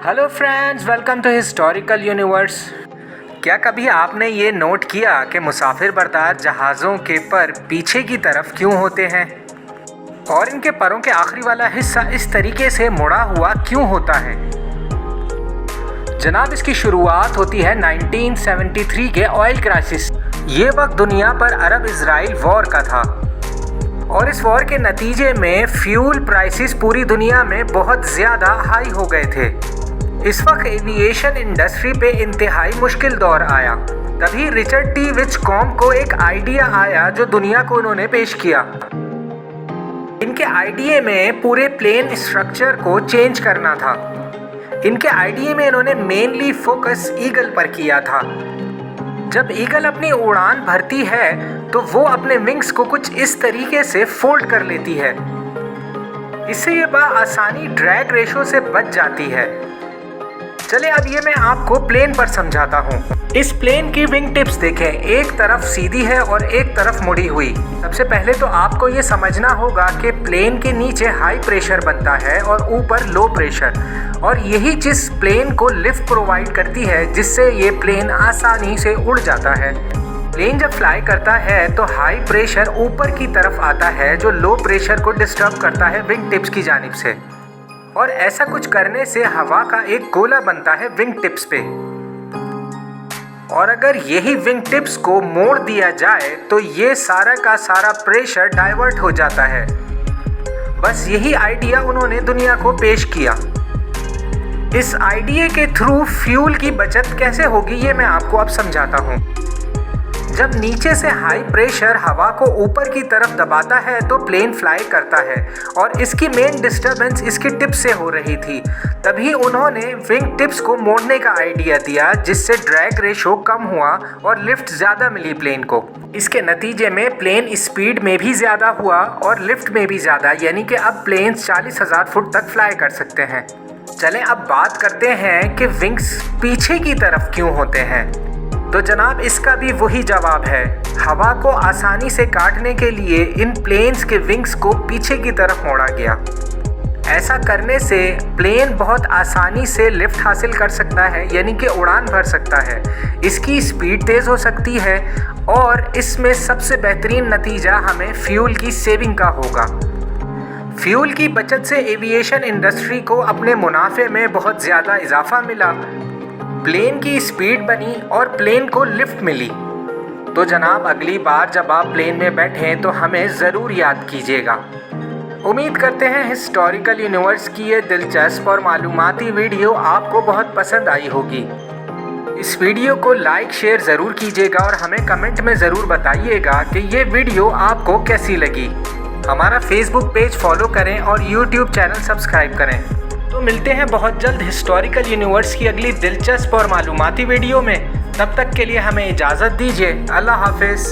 Hello friends, welcome to historical universe. क्या कभी आपने ये नोट किया कि मुसाफिर बरदार जहाज़ों के पर पीछे की तरफ क्यों होते हैं और इनके परों के आखिरी वाला हिस्सा इस तरीके से मुड़ा हुआ क्यों होता है? जनाब, इसकी शुरुआत होती है 1973 के ऑयल क्राइसिस। ये वक्त दुनिया पर अरब इजराइल वॉर का था और इस वॉर के नतीजे में फ्यूल प्राइसेस पूरी दुनिया में बहुत ज़्यादा हाई हो गए थे। इस वक्त एविएशन इंडस्ट्री पे इंतहाई मुश्किल दौर आया। तभी रिचर्ड टी विचकॉम को एक आइडिया आया जो दुनिया को उन्होंने पेश किया। इनके आइडिया में पूरे प्लेन स्ट्रक्चर को चेंज करना था। इनके आइडिया में इन्होंने मेनली फोकस ईगल पर किया था। जब ईगल अपनी उड़ान भरती है तो वो अपने विंग्स को कुछ इस तरीके से फोल्ड कर लेती है। इससे ये आसानी ड्रैग रेशो से बच जाती है। चले अब ये मैं आपको प्लेन पर समझाता हूँ। इस प्लेन की विंग टिप्स देखें, एक तरफ सीधी है और एक तरफ मुड़ी हुई। सबसे पहले तो आपको ये समझना होगा कि प्लेन के नीचे हाई प्रेशर बनता है और ऊपर लो प्रेशर, और यही चीज़ प्लेन को लिफ्ट प्रोवाइड करती है जिससे ये प्लेन आसानी से उड़ जाता है। प्लेन जब फ्लाई करता है तो हाई प्रेशर ऊपर की तरफ आता है जो लो प्रेशर को डिस्टर्ब करता है विंग टिप्स की जानिब से, और ऐसा कुछ करने से हवा का एक गोला बनता है विंग टिप्स पे। और अगर यही विंग टिप्स को मोड़ दिया जाए तो ये सारा का सारा प्रेशर डाइवर्ट हो जाता है। बस यही आइडिया उन्होंने दुनिया को पेश किया। इस आइडिया के थ्रू फ्यूल की बचत कैसे होगी ये मैं आपको अब समझाता हूँ। जब नीचे से हाई प्रेशर हवा को ऊपर की तरफ दबाता है तो प्लेन फ्लाई करता है और इसकी मेन डिस्टर्बेंस इसकी टिप से हो रही थी। तभी उन्होंने विंग टिप्स को मोड़ने का आइडिया दिया जिससे ड्रैग रेशो कम हुआ और लिफ्ट ज़्यादा मिली प्लेन को। इसके नतीजे में प्लेन स्पीड में भी ज़्यादा हुआ और लिफ्ट में भी ज़्यादा, यानी कि अब प्लेन 40,000 फुट तक फ्लाई कर सकते हैं। चलें अब बात करते हैं कि विंग्स पीछे की तरफ क्यों होते हैं। तो जनाब, इसका भी वही जवाब है। हवा को आसानी से काटने के लिए इन प्लेन्स के विंग्स को पीछे की तरफ मोड़ा गया। ऐसा करने से प्लेन बहुत आसानी से लिफ्ट हासिल कर सकता है, यानी कि उड़ान भर सकता है। इसकी स्पीड तेज़ हो सकती है और इसमें सबसे बेहतरीन नतीजा हमें फ्यूल की सेविंग का होगा। फ्यूल की बचत से एविएशन इंडस्ट्री को अपने मुनाफे में बहुत ज़्यादा इजाफा मिला, प्लेन की स्पीड बनी और प्लेन को लिफ्ट मिली। तो जनाब, अगली बार जब आप प्लेन में बैठें तो हमें ज़रूर याद कीजिएगा। उम्मीद करते हैं हिस्टोरिकल यूनिवर्स की ये दिलचस्प और मालूमाती वीडियो आपको बहुत पसंद आई होगी। इस वीडियो को लाइक शेयर ज़रूर कीजिएगा और हमें कमेंट में ज़रूर बताइएगा कि ये वीडियो आपको कैसी लगी। हमारा फेसबुक पेज फॉलो करें और यूट्यूब चैनल सब्सक्राइब करें। तो मिलते हैं बहुत जल्द हिस्टोरिकल यूनिवर्स की अगली दिलचस्प और मालूमाती वीडियो में। तब तक के लिए हमें इजाज़त दीजिए। अल्लाह हाफिज़।